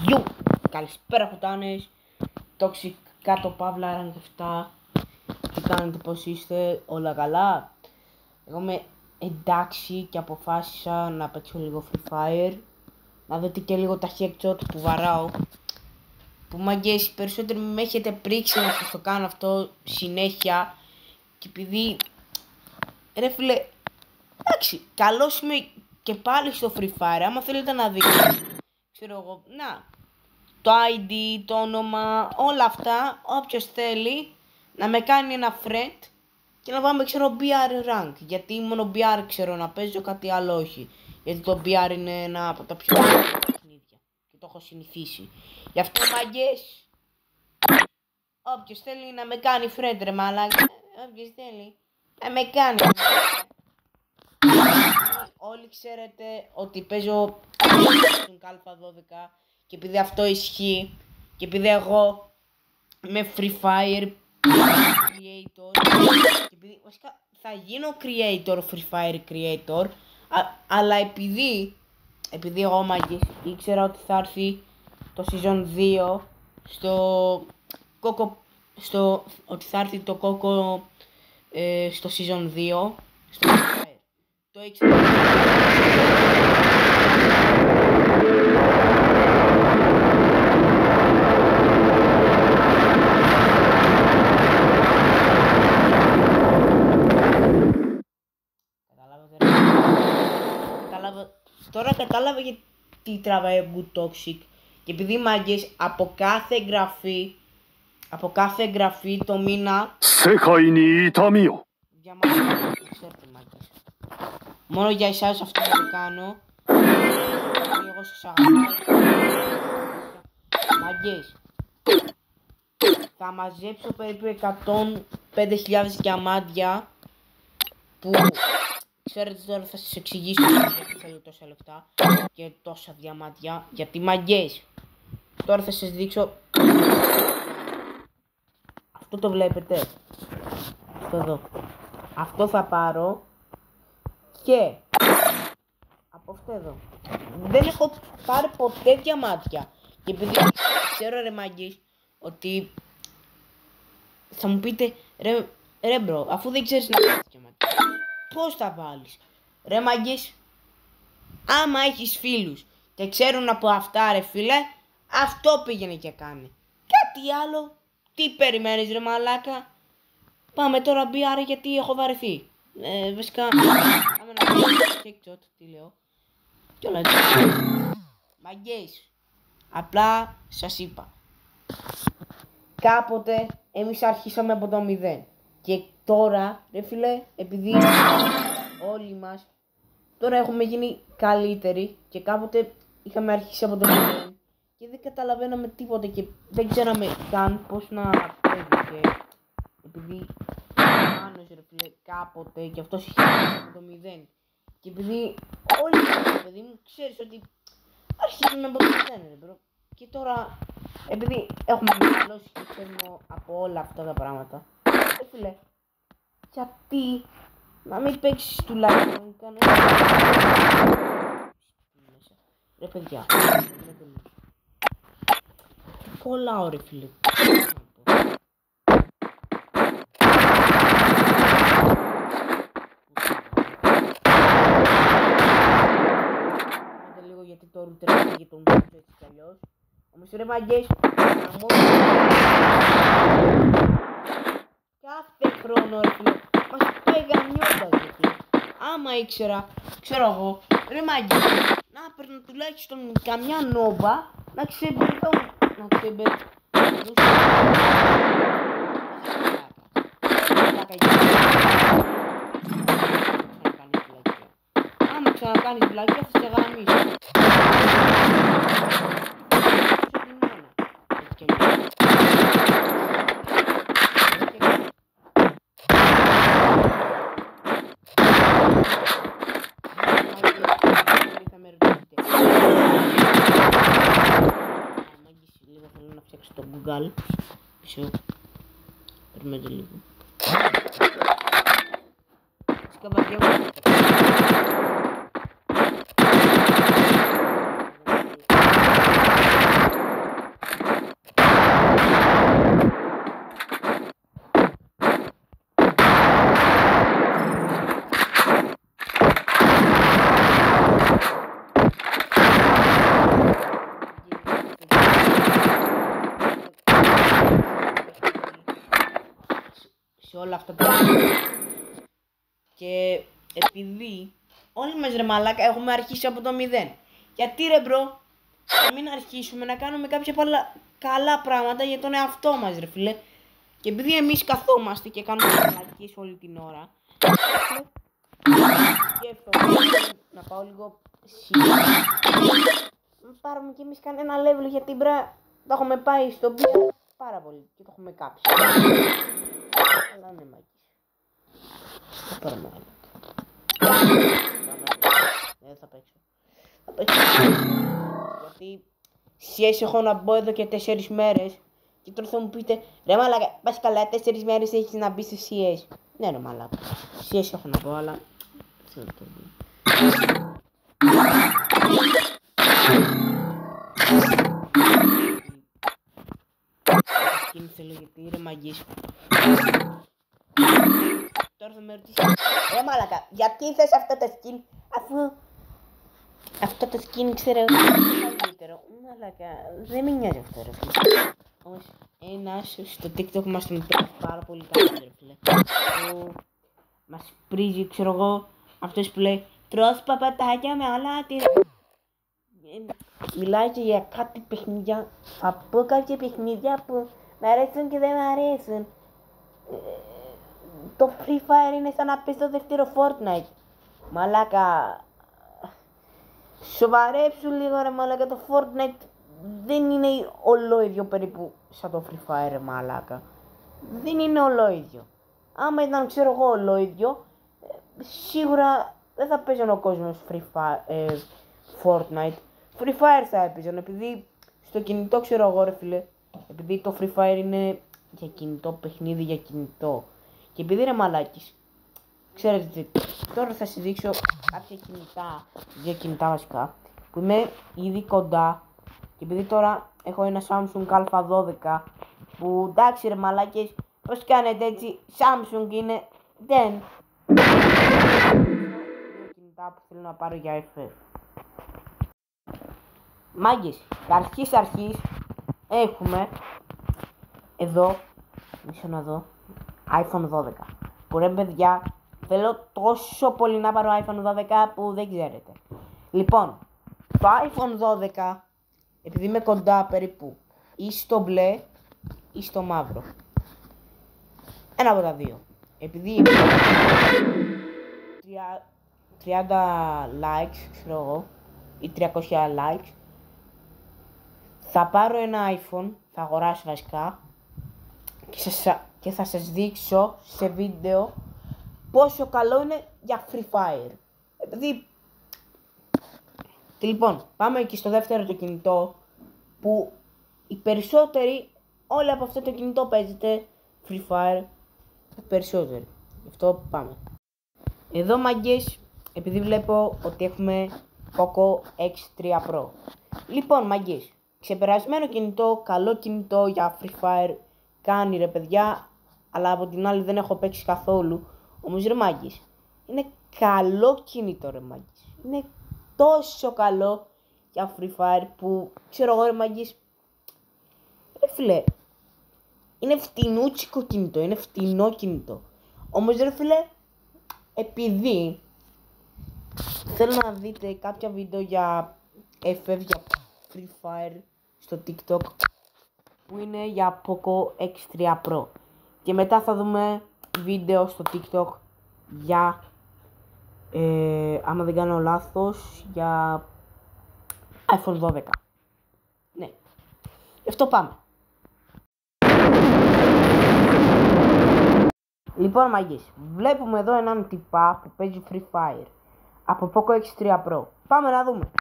Γιου! Καλησπέρα κουτάνες, Toxic κάτω παύλα rank 7. Τι κάνετε, πως είστε, όλα καλά? Εγώ είμαι εντάξει και αποφάσισα να παίξω λίγο Free Fire. Να δείτε και λίγο τα headshot που βαράω. Που μαγκές, περισσότερο με έχετε πρίξει να σας το κάνω αυτό συνέχεια. Και επειδή, ρε φίλε, εντάξει, καλός είμαι και πάλι στο Free Fire. Άμα θέλετε να δείτε, ξέρω εγώ, να, το ID, το όνομα, όλα αυτά, όποιος θέλει να με κάνει ένα friend και να πάμε, ξέρω, BR rank. Γιατί μόνο BR ξέρω να παίζω, κάτι άλλο όχι. Γιατί το BR είναι ένα από τα πιο μεγάλα παιχνίδια και το έχω συνηθίσει. Γι' αυτό, μαγκές, όποιος θέλει να με κάνει friend, ρε μαλάκα, όποιος θέλει να με κάνει. Όλοι ξέρετε ότι παίζω στον Κάλφα 12 και επειδή αυτό ισχύει και επειδή εγώ είμαι Free Fire creator και επειδή βασικά θα γίνω creator, Free Fire creator, αλλά επειδή εγώ μάγκες ήξερα ότι θα έρθει το season 2 ότι θα έρθει το κόκο στο season 2 στο Free Fire. Το ήξερα. Τώρα κατάλαβα γιατί τραβάει good toxic. Και επειδή μάγκες από κάθε εγγραφή το μήνα για μάγκες, ξέρετε μάγκες, μόνο για εσάς αυτό θα το κάνω. Εγώ σας αγαπάω. Μάγκες, θα μαζέψω περίπου 105.000 διαμάντια που ξέρετε τώρα θα σας εξηγήσω γιατί θέλω τόσα λεφτά και τόσα διαμάντια. Γιατί μαγκές, τώρα θα σας δείξω. Αυτό το βλέπετε, αυτό εδώ, αυτό θα πάρω και από αυτό εδώ δεν έχω πάρει ποτέ διαμάντια. Και επειδή ξέρω, ρε μαγκές, ότι θα μου πείτε ρε μπρο, αφού δεν ξέρεις να πάρεις διαμάντια, πώς θα βάλεις? Ρε μαγκές, άμα έχεις φίλους και ξέρουν από αυτά, ρε φίλε, αυτό πήγαινε και κάνει. Κάτι άλλο, τι περιμένεις, ρε μαλάκα? Πάμε τώρα BR γιατί έχω βαρεθεί. Βασικά, άμα να πω headshot, τι λέω, κι όλα έτσι. Μαγκές, απλά σας είπα, κάποτε εμείς αρχίσαμε από το 0. Και τώρα, ρε φίλε, επειδή όλοι μας τώρα έχουμε γίνει καλύτεροι και κάποτε είχαμε αρχίσει από το 0 και δεν καταλαβαίναμε τίποτα και δεν ξέραμε καν πώς να παίζει. Και επειδή Άνος, ρε φίλε, κάποτε και αυτός είχε αρχίσει από το 0 και επειδή όλοι μας, παιδί μου, ξέρεις ότι αρχίσαμε από το 0, ρε μπρο. Και τώρα, επειδή έχουμε μεγαλώσει και ξέρουμε από όλα αυτά τα πράγματα, ρε φίλε, γιατί να μην παίξεις τουλάχιστον κανένα? Ρε παιδιά, κολλάω, ρε φίλε. Πάτε λίγο γιατί το router έφυγε τον μούτο έτσι κι αλλιώς. Όμως ρε μαγκές, κάθε χρόνο, ρε φίλε, μας πεγανιόταν γιατί άμα ήξερα, ξέρω εγώ, ρε μάγκες, να παίρνω τουλάχιστον καμιά νόμπα να ξεμπερδώ, άμα ξανακάνεις βλακία θα σε γαμίσω. Θέλω να φτιάξω το Google πίσω. Περιμένετε λίγο. Σκαμπαδιά μου. σε όλα αυτά τα και επειδή όλοι μας ρε μαλάκα έχουμε αρχίσει από το 0. Γιατί ρε μπρο, να μην αρχίσουμε να κάνουμε κάποια καλά πράγματα για τον εαυτό μας ρε φίλε. Και επειδή εμείς καθόμαστε και κάνουμε μαλακίες όλη την ώρα, σκέφτομαι να πάω λίγο σίγουρα. Να πάρουμε κι εμείς κανένα level, γιατί μπρα το έχουμε πάει στο μπρο πάρα πολύ και το έχουμε κάψει. Αλλά ναι μάκης. Θα πάρουμε άλλο. Δεν θα παίξω. Θα παίξω. Γιατί σχέση έχω να μπω εδώ και 4 μέρες. Και τώρα θα μου πείτε, ρε μαλάκα, πας καλά, 4 μέρες έχεις να μπεις σε CS. Ναι ρε μαλάκα, CS έχω να πω, αλλά... Skin θέλω γιατί ρε μαγείς. Τώρα θα με ρωτήσει, ρε μαλάκα, γιατί θες αυτό το skin, αφού... Αυτό το skin ξέρω εγώ καλύτερο. Μαλάκα, δεν με νοιάζει αυτό ρε φίλε. Όμως ένας στο TikTok μας τον παίρνει πάρα πολύ καλά ρε φίλε. Που μας πρίζει, ξέρω εγώ, αυτός που λέει τρως παπατάκια με αλάτι. Μιλάει και για κάτι παιχνίδια, θα πω κάποια παιχνίδια που μ' αρέσουν και δεν μ' αρέσουν. Το Free Fire είναι σαν να πες το δεύτερο Fortnite. Μαλάκα, σοβαρέψου λίγο ρε μαλάκα, το Fortnite δεν είναι ολόιδιο περίπου σαν το Free Fire ρε μαλάκα. Δεν είναι ολόιδιο. Άμα ήταν ξέρω εγώ ολόιδιο, σίγουρα δεν θα παίζανε ο κόσμος Fortnite. Free Fire θα έπαιζαν, επειδή στο κινητό ξέρω εγώ ρε φίλε, επειδή το Free Fire είναι για κινητό, παιχνίδι για κινητό. Και επειδή ρε μαλάκης, ξέρετε, τώρα θα σας δείξω κάποια κινητά, δύο κινητά βασικά, που είμαι ήδη κοντά. Και επειδή τώρα έχω ένα Samsung Α12, που εντάξει ρε μαλάκες, πώς κάνετε έτσι, Samsung είναι, δεν. Δύο κινητά που θέλω να πάρω για FF. Μάγκες, αρχής έχουμε εδώ, μισό να δω, iPhone 12. Που ρε παιδιά, θέλω τόσο πολύ να πάρω iPhone 12 που δεν ξέρετε. Λοιπόν, το iPhone 12, επειδή είμαι κοντά περίπου ή στο μπλε ή στο μαύρο. Ένα από τα δύο. Επειδή 30 likes, ξέρω εγώ, ή 300 likes, θα πάρω ένα iPhone, θα αγοράσω βασικά και θα σας δείξω σε βίντεο πόσο καλό είναι για Free Fire. Επειδή... Λοιπόν, πάμε και στο δεύτερο το κινητό, που οι περισσότεροι όλοι από αυτό το κινητό παίζετε Free Fire, οι περισσότεροι. Γι' αυτό πάμε. Εδώ μαγκές, επειδή βλέπω ότι έχουμε Poco X3 Pro. Λοιπόν μαγκές, ξεπερασμένο κινητό, καλό κινητό για Free Fire, κάνει ρε παιδιά, αλλά από την άλλη δεν έχω παίξει καθόλου. Όμως ρε μάγκες, είναι καλό κινητό ρε μάγκες. Είναι τόσο καλό για Free Fire που ξέρω εγώ ρε μάγκες, ρε φίλε, είναι φτηνούτσικο κινητό, είναι φτηνό κινητό. Όμως ρε φίλε, επειδή θέλω να δείτε κάποια βίντεο για FF, για Free Fire στο TikTok, που είναι για Poco X3 Pro. Και μετά θα δούμε βίντεο στο TikTok για, άμα δεν κάνω λάθος, για iPhone 12. Ναι, γι' αυτό πάμε. Λοιπόν μαγκές, βλέπουμε εδώ έναν τυπά που παίζει Free Fire από Poco X3 Pro. Πάμε να δούμε.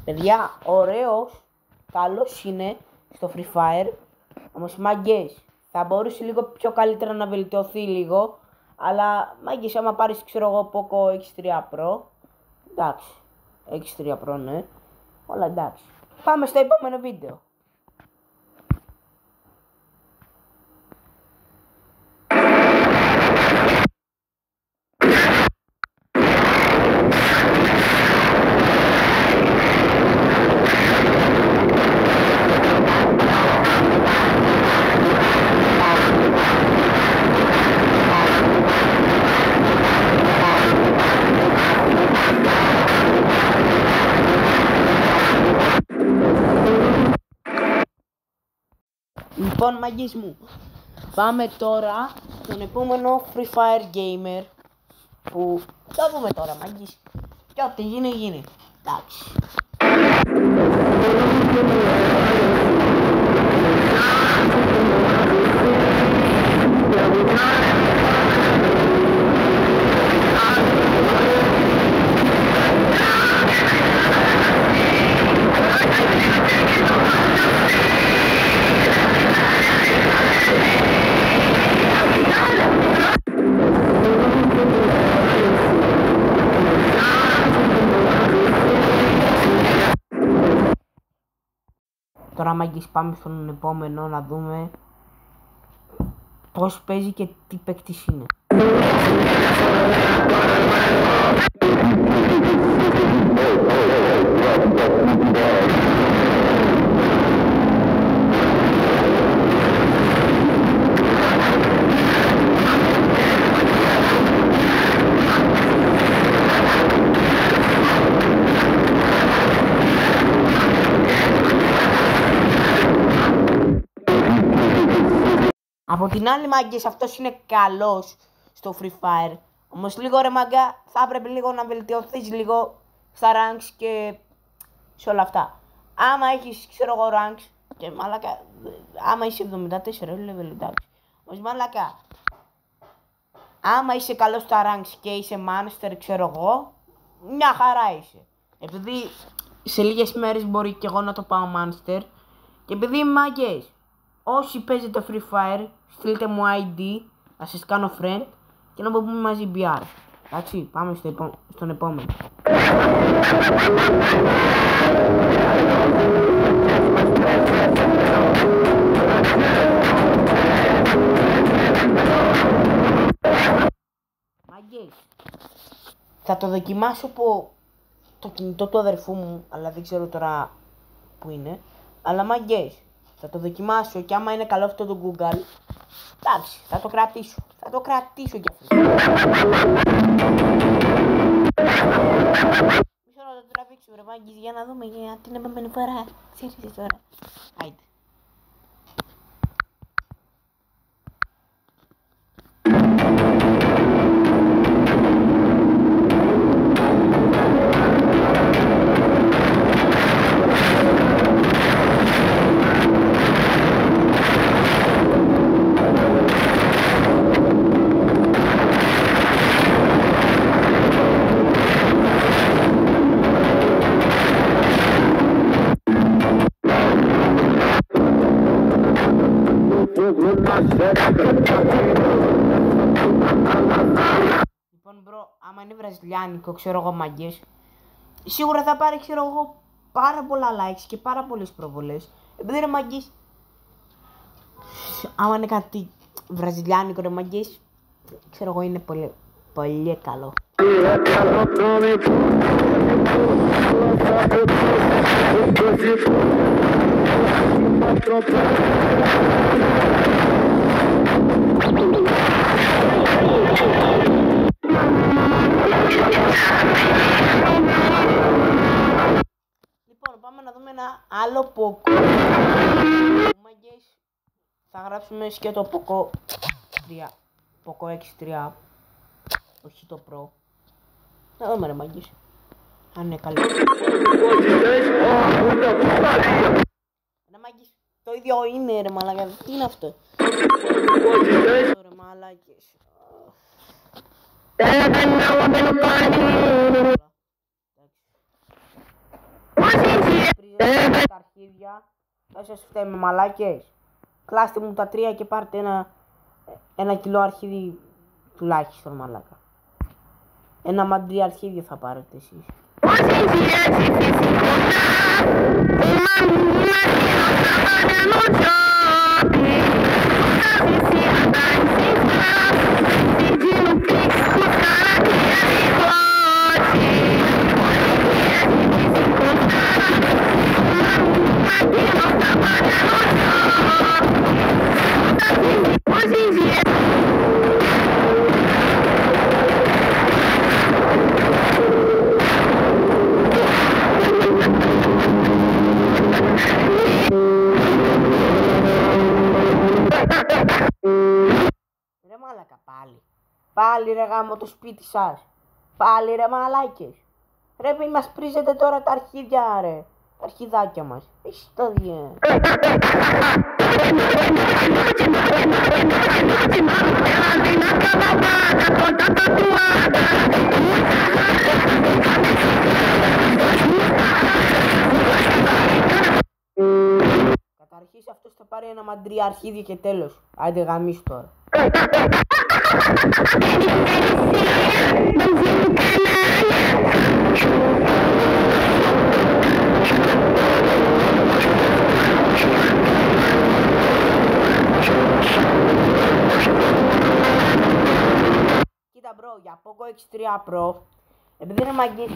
Παιδιά, ωραίος, καλός είναι στο Free Fire, όμως μάγκες, θα μπορούσε λίγο πιο καλύτερα να βελτιωθεί λίγο, αλλά μάγκες, άμα πάρεις ξέρω εγώ Poco X3 Pro, εντάξει, X3 Pro ναι, όλα εντάξει. Πάμε στο επόμενο βίντεο. Λοιπόν, μαγκές μου, πάμε τώρα στον επόμενο Free Fire Gamer που θα δούμε τώρα, μαγκές. Και ό,τι γίνει, γίνει. Εντάξει. Τώρα μάγκες πάμε στον επόμενο να δούμε πώς παίζει και τι παίκτης είναι. Από την άλλη, μάγκες, αυτός είναι καλός στο Free Fire. Όμως λίγο ρε μάγκα, θα έπρεπε λίγο να βελτιωθείς λίγο στα ranks και σε όλα αυτά. Άμα έχεις, ξέρω εγώ, ranks και μαλάκα, άμα είσαι 74 level, εντάξει. Όμως μαλάκα, άμα είσαι καλός στα ranks και είσαι monster, ξέρω εγώ, μια χαρά είσαι. Επειδή σε λίγες μέρες μπορεί και εγώ να το πάω monster και επειδή μάγκες, όσοι παίζετε Free Fire, στείλτε μου ID, θα σας κάνω friend και να πούμε μαζί BR. Εντάξει, πάμε στον επόμενο. Μάγκες, θα το δοκιμάσω από το κινητό του αδερφού μου, αλλά δεν ξέρω τώρα που είναι. Αλλά μάγκες, θα το δοκιμάσω και άμα είναι καλό αυτό το Google, εντάξει, θα το κρατήσω. Θα το κρατήσω κι αυτό. Μισό να το τραβήξω ρε μάγκες για να δούμε για την επόμενη φορά. Ξέρετε τώρα. Άιντε. Λοιπόν μπρο, άμα είναι βραζιλιάνικο, ξέρω εγώ μάγκες, σίγουρα θα πάρει, ξέρω εγώ, πάρα πολλά likes και πάρα πολλές προβολές. Επειδή ρε μάγκες, άμα είναι κάτι βραζιλιάνικο ρε μάγκες, ξέρω εγώ είναι πολύ, πολύ καλό. Λοιπόν, πάμε να δούμε ένα άλλο Poco. Μάγκες, θα γράψουμε σκέτο Poco 3, Poco X3, όχι το Pro. Να δούμε ρε μάγκες, αν είναι καλό. Ρε μάγκες, το ίδιο είναι ρε μαλάκα, τι είναι αυτό. Ρε μαλάκες. Τα αρχίδια, δεν σας φταίμε μαλάκες. Κλάστε μου τα 3 και πάρτε ένα κιλό αρχίδι τουλάχιστον μαλάκα. Ένα μαντρί αρχίδιο θα πάρετε εσείς. Πάλι ρε γάμο το σπίτι σας. Πάλι ρε μαλάκες. Ρε μην μας πρίζετε τώρα τα αρχίδια ρε. Τα αρχιδάκια μας. Έχεις το διέ. Καταρχής αυτός θα πάρει ένα μαντρία αρχίδια και τέλος. Άντε γαμίσου τώρα. Κοίτα μπρο, για Poco X3 Pro, επειδή είναι μαγκές,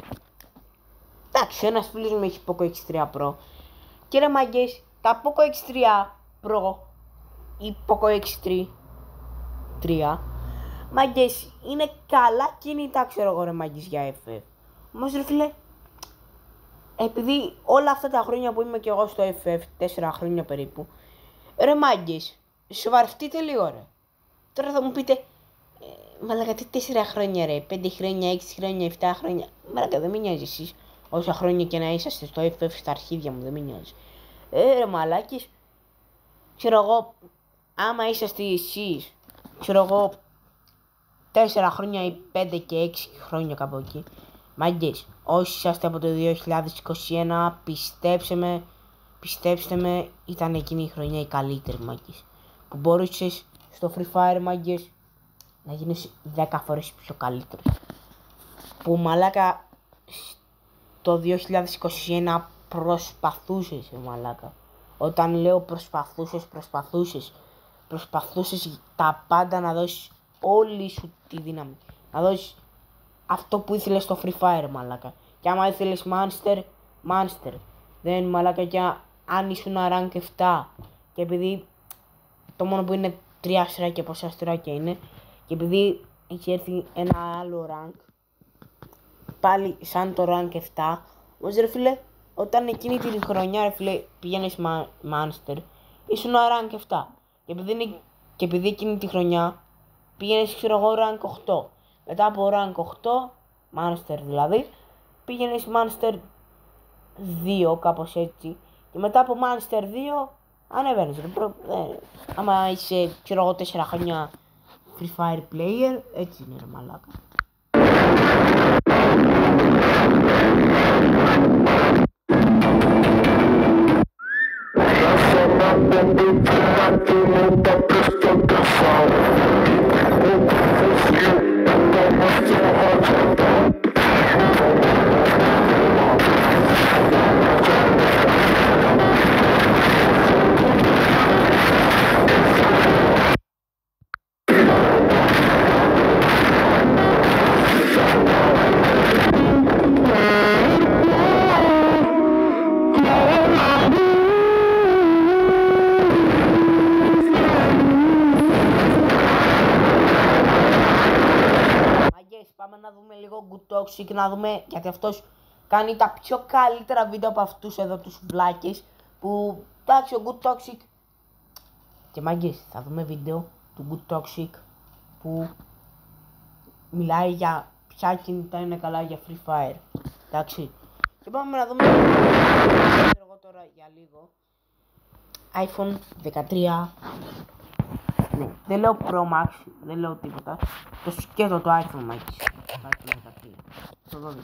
εντάξει ένας φίλος μου έχει Poco X3 Pro, και ρε μαγκές, τα Poco X3 Pro ή Poco X3 3, μαγκές, είναι καλά κινητά ξέρω εγώ ρε μαγκές για FF. Όμως ρε φίλε, επειδή όλα αυτά τα χρόνια που είμαι και εγώ στο FF, 4 χρόνια περίπου, ρε μάγκες, σοβαρευτείτε λίγο ρε. Τώρα θα μου πείτε, μαλάκα τι 4 χρόνια ρε, 5 χρόνια, 6 χρόνια, 7 χρόνια. Μαλάκα δεν με νοιάζει εσείς, όσα χρόνια και να είσαστε στο FF στα αρχίδια μου, δεν με νοιάζει. Ρε μαλάκες, ξέρω εγώ, άμα είσαστε εσείς, ξέρω εγώ, 4 χρόνια ή 5 και 6 χρόνια κάπου εκεί. Μάγκες, όσοι είσαστε από το 2021, πιστέψτε με, ήταν εκείνη η χρονιά η καλύτερη μάγκες. Που μπορούσες στο Free Fire μάγκες να γίνεις 10 φορές πιο καλύτερος. Που μαλάκα το 2021 προσπαθούσες μαλάκα. Όταν λέω προσπαθούσες τα πάντα να δώσεις όλη σου τη δύναμη. Να δώσεις αυτό που ήθελες στο Free Fire μαλάκα. Και άμα ήθελες Monster. Δεν μαλάκα και αν ήσουν rank 7. Και επειδή το μόνο που είναι 3 αστράκια, πόσα αστράκια είναι. Και επειδή έχει έρθει ένα άλλο rank. Πάλι σαν το rank 7. Όμως ρε φίλε, όταν εκείνη την χρονιά ρε φίλε πήγαινες Monster, ήσουν rank 7. Και επειδή εκείνη τη χρονιά πήγαινες ξέρω εγώ rank 8. Μετά από rank 8, Monster δηλαδή, πήγαινες Monster 2 κάπως έτσι. Και μετά από Monster 2 ανεβαίνεις ρε. Άμα είσαι ξέρω εγώ 4 χρόνια Free Fire player, έτσι είναι ρε μαλάκα. Πάμε να δούμε λίγο Good Toxic, να δούμε, γιατί αυτός κάνει τα πιο καλύτερα βίντεο από αυτούς εδώ τους βλάκες. Που, εντάξει, ο Good Toxic. Και μάγκες, θα δούμε βίντεο του Good Toxic που μιλάει για ποια κινητά είναι καλά για Free Fire. Εντάξει. Και πάμε να δούμε, εγώ τώρα για λίγο, iPhone 13. Ναι, δεν λέω Pro Max, δεν λέω τίποτα. Το σκέτο το iPhone μάκης. Το 12.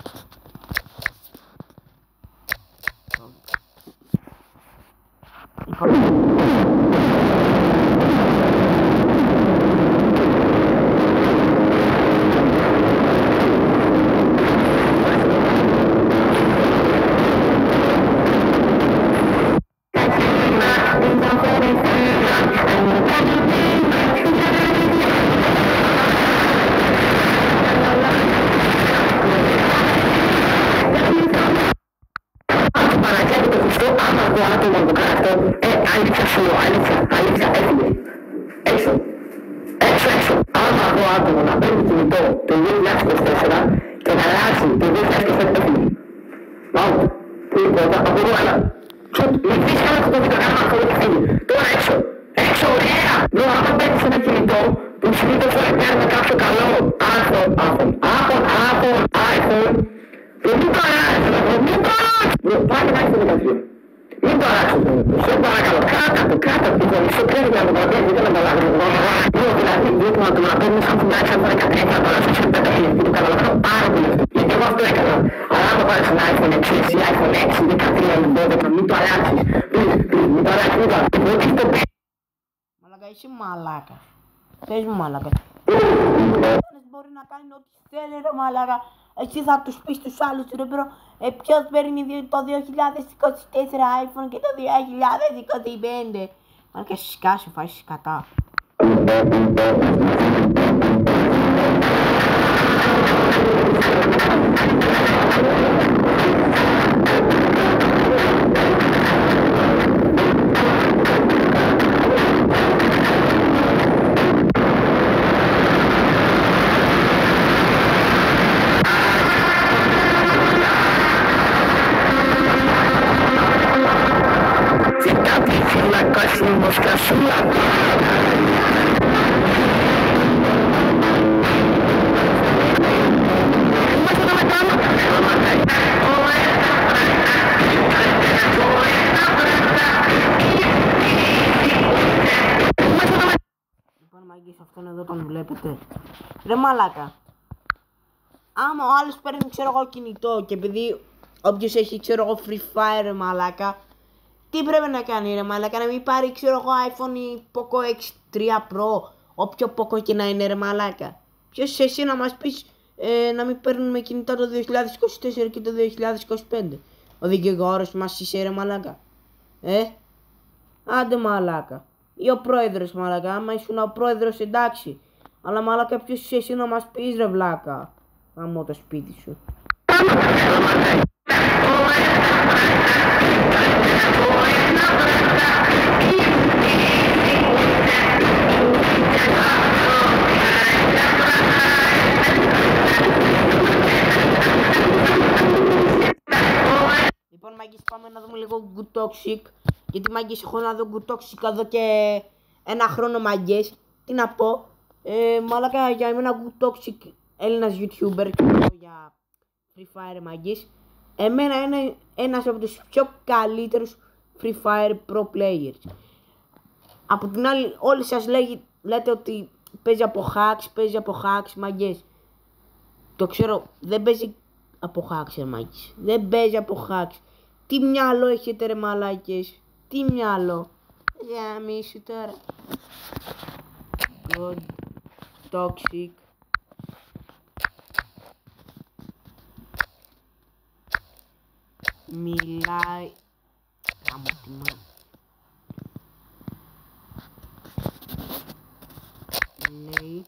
Αλήθεια, έφυγε. Έξω. Άμα αυτό άτομο να παίρνει κινητό το 2024 και να αλλάξει το 2024 έφυγε. Μάλλον, τίποτα, από εδώ άλλα. Με φύσικα αυτό το βιντεογράμμα αυτό και φύγει. Τώρα έξω, ωραία! Μπρο, άμα παίρνεις ένα κινητό που συνήθως παίρνουμε κάποιο καλό iPhone, μην το αλλάξεις, πάλι να είσαι 13. Μην το αλλάξεις, σε παρακαλώ, κράτα τη φωνή σου, πρέπει να το κρατήσεις, δεν με αλλάξεις. Δηλαδή, γιατί να το παίρνει σαν φουνάκι, σαν 13, να το αλλάξεις σε 5 που το καταλαβαίνω πάρα πολύ αυτό. Γιατί εγώ αυτό έκανα. Αλλά αν το πάρεις ένα iPhone 6, iPhone 6, 13, 12, μην το αλλάξεις. Μην το αλλάξεις, μην το αλλάξεις. Μαλάκα, είσαι μαλάκα. Πες μου μαλάκα. Μπορεί να κάνει ό,τι θέλει ρε μαλάκα. Εσύ θα τους πεις τους άλλους ρε μπρο. Ποιος παίρνει το 2024 iPhone και το 2025. Μαλάκα σκάσου, φάσεις κατά. Αυτόν εδώ τον βλέπετε. Ρε μαλάκα. Άμα ο άλλος παίρνει ξέρω εγώ κινητό και επειδή όποιος έχει ξέρω εγώ Free Fire ρε μαλάκα, τι πρέπει να κάνει ρε μαλάκα, να μην πάρει ξέρω εγώ iPhone ή Poco X3 Pro, όποιο Poco και να είναι ρε μαλάκα. Ποιος εσύ να μας πεις να μην παίρνουμε κινητά το 2024 και το 2025. Ο δικηγόρος μας είσαι ρε μαλάκα. Άντε μαλάκα. Ή ο πρόεδρος μαλάκα, άμα ήσουν ο πρόεδρος εντάξει. Αλλά μαλάκα ποιος είσαι εσύ να μας πεις ρε βλάκα. Γαμώ το σπίτι σου. Λοιπόν μάγκες πάμε να δούμε λίγο Good Toxic. Γιατί μάγκες έχω να δω Good Toxic εδώ και ένα χρόνο μάγκες. Τι να πω. Μαλάκα για εμένα Good Toxic Έλληνας YouTuber και για Free Fire μάγκες. Εμένα είναι ένας από τους πιο καλύτερους Free Fire Pro Players. Από την άλλη όλοι σας λέτε ότι παίζει από hacks μάγκες. Το ξέρω, δεν παίζει από hacks μάγκες. Δεν παίζει από hacks. Τι μυαλό έχετε ρε μαλάκες. Τι μυαλό. Γαμίσου τώρα. Good Toxic. Μιλάει. Γάμω τη μάνα. Λέει.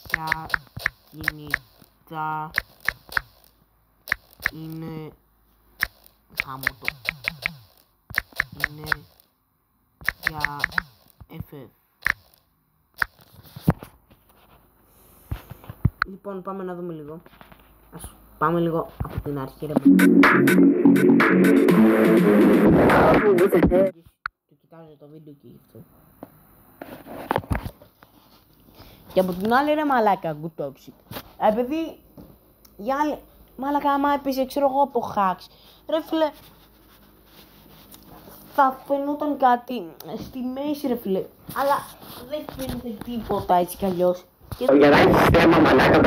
Ποια κινητά είναι. Γάμω το. Είναι για FF. Λοιπόν, πάμε να δούμε λίγο. Ας πάμε λίγο από την αρχή ρε. Το κοιτάζω το βίντεο και αυτό. Και από την άλλη ρε μαλάκα Good Toxic. Επειδή για άλλη μαλάκα άμα έπαιζε ξέρω εγώ από hacks. Ρε φίλε, θα φαινόταν κάτι στη μέση ρε φίλε. Αλλά δεν φαίνεται τίποτα έτσι κι αλλιώς. Για να έχεις θέμα μαλάκα.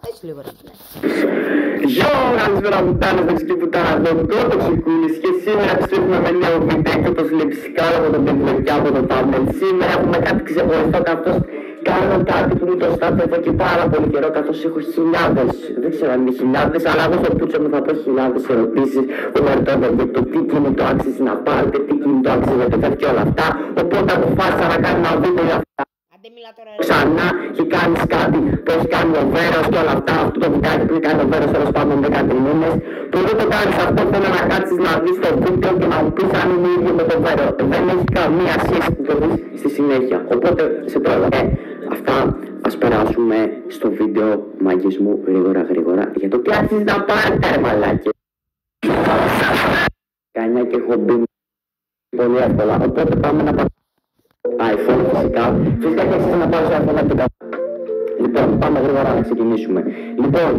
Έτσι λίγο ρε φίλε. Γεια καλησπέρα πουτάνες, δεξική πουτάνα εδώ, το Τοξικούλης και σήμερα ψήφουμε με νέο βίντεο και όπως λεξικά από τον τίτλο και από το thumbnail. Σήμερα έχουμε κάτι ξεχωριστό καθώς κάνω κάτι που μου το στάτε εδώ και πάρα πολύ καιρό καθώς έχω χιλιάδες, δεν ξέρω αν είναι χιλιάδες, αλλά εγώ στο πούτσο μου θα πω χιλιάδες ερωτήσεις που με ρωτώνται για το τι κινητό άξιζε να πάρετε, τι κινητό άξιζε το και όλα αυτά, οπότε αποφάσισα να κάνω ένα βίντεο για αυτά. Ξανά και κάνεις κάτι που έχει κάνει ο Βέρος και όλα αυτά, αυτό το βιντεάκι που κάνει ο Βέρος τέλος πάντων 10 μήνες. Που δεν το κάνεις αυτό θέλω να κάτσεις να δεις το βίντεο και να μου πεις αν είναι ίδιο με τον Βέρο. Δεν έχει καμία σχέση που το δεις στη συνέχεια. Οπότε σε πρόλαβα. Αυτά ας περάσουμε στο βίντεο μάγκες μου γρήγορα για το τι άρχισε να πάρετε ρε μαλάκες. Κάνια και έχω μπει πολύ εύκολα, οπότε πάμε να πάμε. iPhone φυσικά. Φυσικά και εσείς να πάρει στο iPhone 11. Λοιπόν, πάμε γρήγορα να ξεκινήσουμε. Λοιπόν,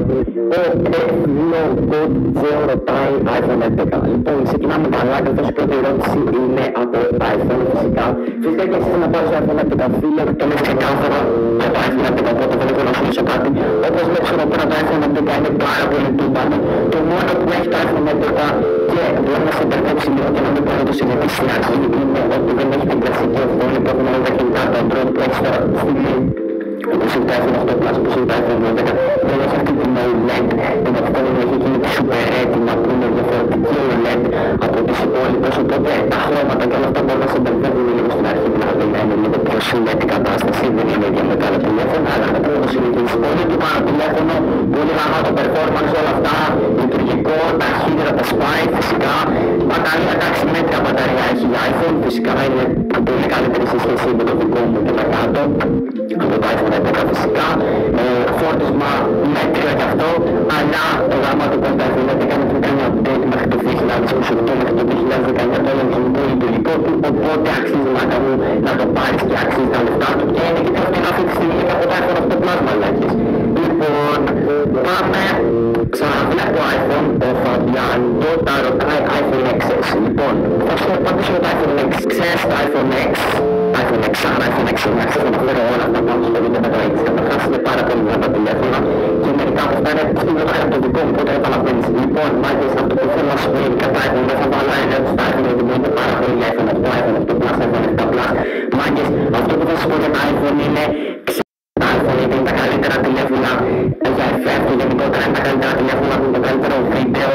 ο F2Go ρωτάει iPhone 11. Λοιπόν, ξεκινάμε καλά, καθώς η πρώτη ερώτηση είναι από iPhone φυσικά. Φυσικά και εσείς να πάρει στο iPhone 11, φίλε, το λες ξεκάθαρα για το iPhone 11, οπότε δεν έχω να σου λύσω κάτι. Όπως βλέπεις εδώ πέρα, το iPhone 11 είναι πάρα πολύ τούμπανο. Το μόνο που έχει το iPhone 11 και μπορεί να σε μπερδέψει λίγο και να μην μπορεί να το συνηθίσει στην αρχή είναι ότι δεν έχει την κλασική οθόνη που έχουν όλα τα κινητά, το Android που έχει τώρα στη στιγμή. Όπως είναι το iPhone 8 Plus, όπως είναι το iPhone 11, δεν έχει αυτή την OLED, την οθόνη έχει εκείνη τη Super Retina που είναι διαφορετική OLED από τις υπόλοιπες, οπότε τα χρώματα και όλα αυτά μπορεί να σε μπερδεύουν λίγο στην αρχή, δηλαδή να είναι λίγο πιο LED η κατάσταση, δεν είναι ίδια με τα άλλα τηλέφωνα, αλλά μετά το συνηθίζεις. Πολύ του πάνω τηλέφωνο, πολύ γαμάτο performance, όλα αυτά, λειτουργικό, ταχύτερα τα spy, φυσικά, μπαταρία, εντάξει, μέτρια μπαταρία έχει για iPhone, φυσικά είναι πολύ καλύτερη σε σχέση με το δικό μου και τα κάτω. Από το iPhone 11 φυσικά, φόρτισμα μέτριο γι' αυτό, αλλά το γάμα του πως το iPhone 11 δεν κάνει update μέχρι το 2028, μέχρι το 2019 το λογισμικό λειτουργικό του, οπότε αξίζει μάκα μου να το πάρεις και αξίζει τα λεφτά του και είναι και πιο φθηνό αυτή τη στιγμή από το iPhone 8 Plus μαλάκες. Λοιπόν, πάμε, ξαναβλέπω iPhone, ο Φαμπιάν τότε ρωτάει iPhone XS. Λοιπόν, θα σου απαντήσω για το iPhone X, ξέρεις το iPhone X, iPhone X, iPhone X, θα αναφέρω όλα αυτά πάνω στο βίντεο με το X, καταρχάς είναι πάρα πολύ δυνατά τηλέφωνα και μερικά από αυτά είναι στιγμιότερα από το δικό μου, οπότε καταλαβαίνεις. Λοιπόν, μάγκες, αυτό που θέλω να σου πω είναι κατά iPhone, δεν θα βάλω ένα στο iPhone, γιατί μου είναι πάρα πολύ iPhone 8, iPhone 8 Plus, iPhone 7 Plus. Μάγκες, αυτό που θα σου πω για το iPhone είναι τα iPhone γιατί είναι τα καλύτερα τηλέφωνα για εφέκτο, γενικότερα είναι τα καλύτερα τηλέφωνα που είναι το καλύτερο βίντεο,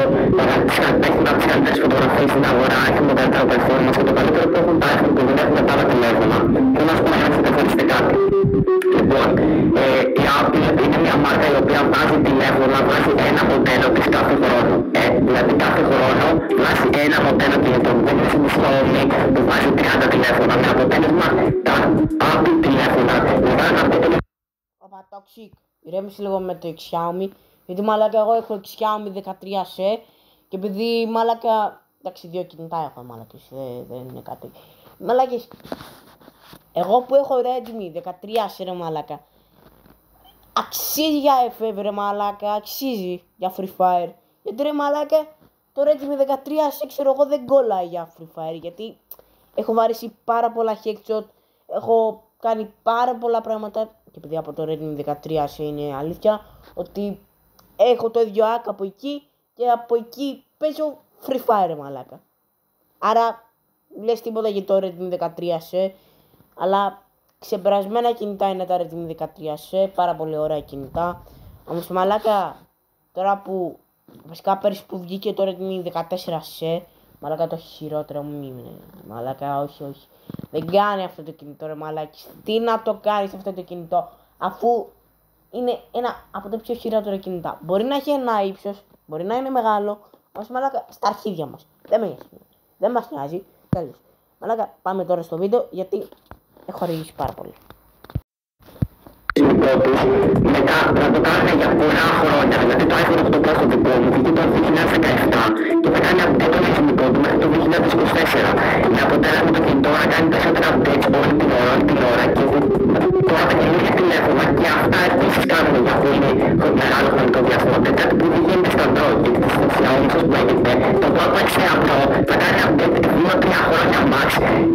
έχουν από τις καλύτερες φωτογραφίες στην αγορά, έχουν το καλύτερο performance και το καλύτερο που έχουν τα iPhone που δεν έχουν τα άλλα τηλέφωνα. Θέλω να σου πω να ξεχωρίσετε κάτι. Λοιπόν, η Apple είναι μια μάρκα η οποία βάζει τηλέφωνα, βάζει ένα μοντέλο της κάθε χρόνο. Δηλαδή κάθε χρόνο βάζει ένα μοντέλο τηλέφωνο. Δεν είναι στην Xiaomi που βάζει 30 τηλέφωνα με αποτέλεσμα τα Apple τηλέφωνα. Οπα, Toxic, ηρέμησε λίγο με το Xiaomi, γιατί μαλάκα εγώ έχω Xiaomi 13C και επειδή μαλάκα, εντάξει 2 κινητά έχω μαλάκες, δεν είναι κάτι. Μαλάκες, εγώ που έχω Redmi 13C ρε μαλάκα, αξίζει για FF ρε μαλάκα, αξίζει για Free Fire. Γιατί ρε μαλάκα, το Redmi 13C ξέρω εγώ δεν κολλάει για Free Fire, γιατί έχω βαρέσει πάρα πολλά headshot, έχω κάνει πάρα πολλά πράγματα και επειδή από το Redmi 13 είναι αλήθεια ότι έχω το ίδιο hack από εκεί και από εκεί παίζω Free Fire μαλάκα. Άρα λες τίποτα για το Redmi 13C, αλλά ξεπερασμένα κινητά είναι τα Redmi 13C, πάρα πολύ ωραία κινητά. Όμως μαλάκα τώρα που βασικά πέρυσι που βγήκε το Redmi 14C, μαλάκα το έχει χειρότερο μου, μαλάκα όχι. Δεν κάνει αυτό το κινητό ρε μαλάκι. Τι να το κάνεις αυτό το κινητό, αφού είναι ένα από τα πιο χειρότερα κινητά. Μπορεί να έχει ένα ύψος, μπορεί να είναι μεγάλο, όμως μαλάκα στα αρχίδια μας. Δεν μας νοιάζει. Τέλος. Μαλάκα πάμε τώρα στο βίντεο γιατί έχω αργήσει πάρα πολύ. Μετά να το κάνουμε για πολλά χρόνια, δηλαδή το iPhone 8 Plus το δικό μου βγήκε το 2017 και θα κάνει update το λογισμικό του μέχρι το 2024. Με αποτέλεσμα το κινητό να κάνει περισσότερα updates όλη την ώρα και τώρα τα καινούργια τηλέφωνα και αυτά επίσης κάνουν για αυτό είναι μεγάλο χρονικό διάστημα. Κάτι που δεν γίνεται στα Android και στις Xiaomi όπως που έγινε, το Poco X3 Pro θα κάνει update 2-3 χρόνια max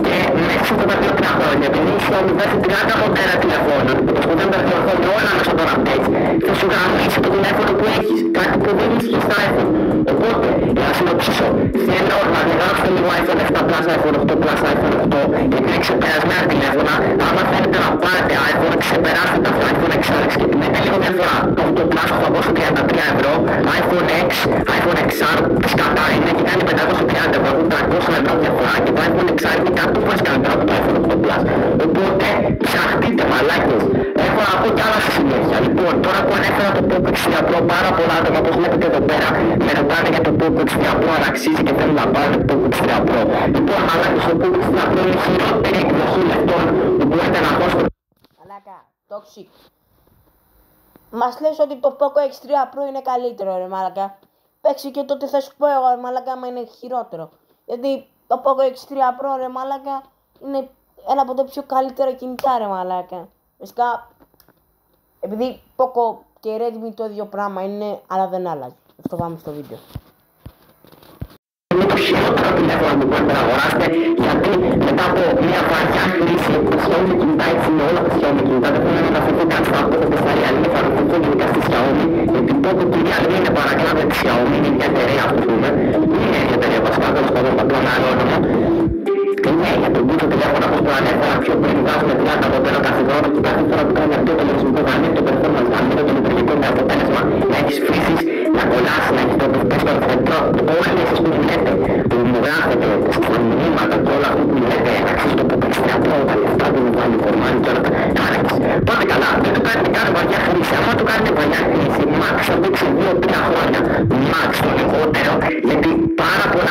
και μέσα σε αυτά τα 2-3 χρόνια επειδή η Xiaomi βάζει 30 μοντέλα τηλεφώνων δεν τα διορθώνει όλα μέσα από το update. Θα σου γραμμίσει το τηλέφωνο που έχεις, κάτι που δεν ισχύει στα iPhone. Οπότε, για να συνοψίσω, θέλω να διαγράψετε λίγο iPhone 7 Plus, iPhone 8 Plus, iPhone 8, γιατί είναι ξεπερασμένα τηλέφωνα. Άμα θέλετε να πάρετε iPhone, ξεπεράστε τα iPhone XR και την λίγο διαφορά. Το 8 Plus 833 ευρώ, iPhone X, iPhone XR, σκατά είναι και κάνει 530 ευρώ, 300 ευρώ διαφορά και το iPhone XR είναι κάτι που φορές καλύτερα από το iPhone 8 Plus. Οπότε, ψαχτείτε μαλάκες. Έχω να πω κι άλλα στη συνέχεια. Λοιπόν, τώρα που ανέφερα το Poco X3 Pro, πάρα πολλά άτομα όπως βλέπετε εδώ πέρα με ρωτάνε για το Poco X3 Pro αν αξίζει και θέλουν να πάρουν το Poco X3 Pro. Λοιπόν, αλλά και στο Poco X3 Pro είναι χειρότερη εκδοχή λεπτών που μπορείτε να δώσετε. Μαλάκα, Toxic. Μας λες ότι το Poco X3 Pro είναι καλύτερο ρε μαλάκα. Παίξει και τότε θα σου πω εγώ ρε μαλάκα άμα είναι χειρότερο. Γιατί το Poco X3 Pro ρε μαλάκα είναι ένα από τα πιο καλύτερα κινητά, ρε μαλάκα. Βασικά, επειδή Poco και Redmi το ίδιο πράγμα είναι, αλλά δεν άλλαζε. Αυτό πάμε στο βίντεο. Είναι το χειρότερο τηλέφωνο που μπορείτε να αγοράσετε, γιατί μετά από μια βαριά χρήση Xiaomi κινητά, έτσι είναι όλα τα Xiaomi κινητά, δεν θέλουν να αφαιθούν καν στα απόκοπες στα Realme, θα αφαιθούν γενικά στη Xiaomi, γιατί Poco κυρία δεν είναι παρακλάδια της Xiaomi, είναι μια εταιρεία, ας πούμε, είναι η εταιρεία βασικά, τέλος πάντων παντών άλλο όνομα. Ναι, για τον τούτο τηλέφωνο όπως το ανέφερα πιο πριν, βάζουμε 30 από πέρα κάθε χρόνο και κάθε φορά που κάνει αυτό το λογισμικό θα ανέβει το performance, θα ανέβει το λειτουργικό με αποτέλεσμα να έχεις φύσεις, να κολλάς, να έχεις το refresh, όλες εσείς που μιλάτε, που μου γράφετε στα μηνύματα και όλα αυτό που μιλάτε, αξίζει το ποπεξτρατό, τα λεφτά που μου βάλει φορμάνι και όλα τα τάρακες. Πάτε καλά, δεν το κάνετε καν βαριά χρήση, άμα το κάνετε βαριά χρήση, max θα δείξει 2-3 χρόνια, max το λιγότερο, γιατί πάρα πολλά